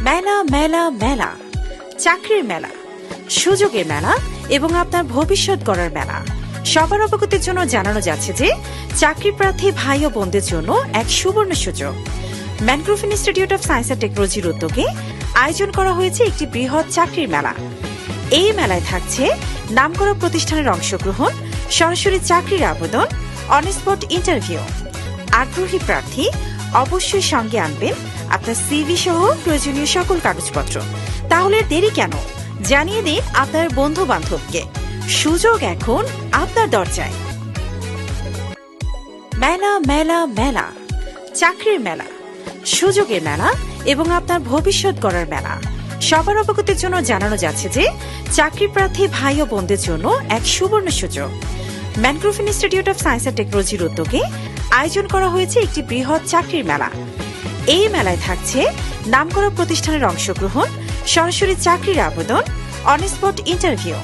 মেলা মেলা মেলা, চাকরির মেলা, সুযোগের মেলা এবং আপনার ভবিষ্যৎ গড়ার মেলা। সবার অবগতির জন্য জানানো যাচ্ছে যে চাকরি প্রার্থী ভাই ও বোনদের জন্য এক সুবর্ণ সুযোগ। Mangrove institute of science and টেকনোলজির উদ্যোগে আয়োজন করা হয়েছে একটি বৃহৎ চাকরির মেলা। এই মেলায় থাকছে নামকরা প্রতিষ্ঠানের অংশগ্রহণ, সরাসরি চাকরির আবেদন, অন স্পট ইন্টারভিউ। আগ্রহী প্রার্থী অবশ্যই সঙ্গে আনবেন আপনার সিভি সহ প্রয়োজনীয় সকল কাগজপত্র। তাহলে দেরি কেন, জানিয়ে দিন আপনার বন্ধু বান্ধবকে। সুযোগ এখন আপনার দরজায়। মেলা মেলা মেলা, চাকরির মেলা, সুযোগের মেলা এবং আপনার ভবিষ্যৎ গড়ার মেলা। সবার অবগতির জন্য জানানো যাচ্ছে যে চাকরি প্রার্থী ভাই ও বোনদের জন্য এক সুবর্ণ সুযোগ। Mangrove institute of science and টেকনোলজির উদ্যোগে আয়োজন করা হয়েছে একটি বৃহৎ চাকরির মেলা। এই মেলায় থাকছে নামকরা প্রতিষ্ঠানের অংশগ্রহণ, সরাসরি চাকরির আবেদন, অন স্পট ইন্টারভিউ।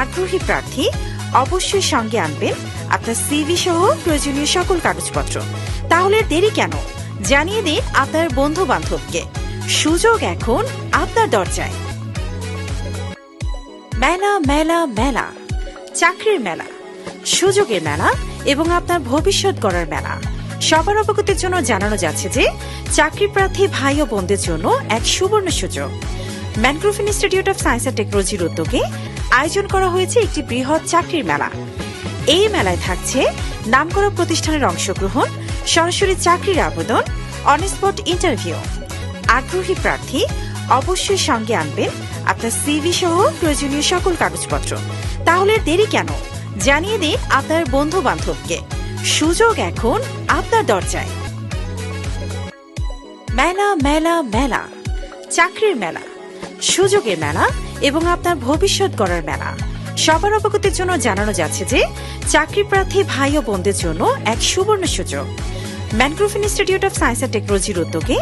আগ্রহী প্রার্থী অবশ্যই সঙ্গে আনবেন আপনার সিভি সহ প্রয়োজনীয় সকল কাগজপত্র। তাহলে দেরি কেন, জানিয়ে দিন আপনার বন্ধু বান্ধবকে। সুযোগ এখন আপনার দরজায়। মেলা মেলা মেলা, চাকরির মেলা, সুযোগের মেলা এবং আপনার ভবিষ্যৎ গড়ার মেলা। সবার অবগতির জন্য জানানো যাচ্ছে যে চাকরি প্রার্থী ভাই ও বোনদের জন্য এক সুবর্ণ সুযোগ। Mangrove institute of science and টেকনোলজির উদ্যোগে আয়োজন করা হয়েছে একটি বৃহৎ চাকরির মেলা। এই মেলায় থাকছে নামকরা প্রতিষ্ঠানের অংশগ্রহণ, সরাসরি চাকরির আবেদন, অন স্পট ইন্টারভিউ। আগ্রহী প্রার্থী অবশ্যই সঙ্গে আনবেন আপনার সিভি সহ প্রয়োজনীয় সকল কাগজপত্র। তাহলে দেরি কেন, জানিয়ে দিন আপনার বন্ধু বান্ধবকে। সুযোগ এখন আপনার দরজায়। মেলা মেলা মেলা, চাকরির মেলা, সুযোগের মেলা এবং আপনার ভবিষ্যৎ গড়ার মেলা। সবার অবগতির জন্য জানানো যাচ্ছে যে চাকরি প্রার্থী ভাই ও বোনদের জন্য এক সুবর্ণ সুযোগ। Mangrove institute of science and টেকনোলজির উদ্যোগে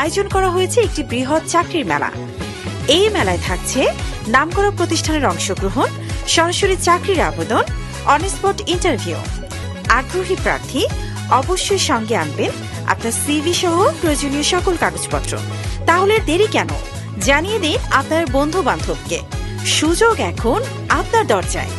আয়োজন করা হয়েছে একটি বৃহৎ চাকরির মেলা। এই মেলায় থাকছে নামকরা প্রতিষ্ঠানের অংশগ্রহণ, সরাসরি চাকরির আবেদন, অন স্পট ইন্টারভিউ। আগ্রহী প্রার্থী অবশ্যই সঙ্গে আনবেন আপনার সিভি সহ প্রয়োজনীয় সকল কাগজপত্র। তাহলে দেরি কেন, জানিয়ে দিন আপনার বন্ধু বান্ধবকে। সুযোগ এখন আপনার দরজায়।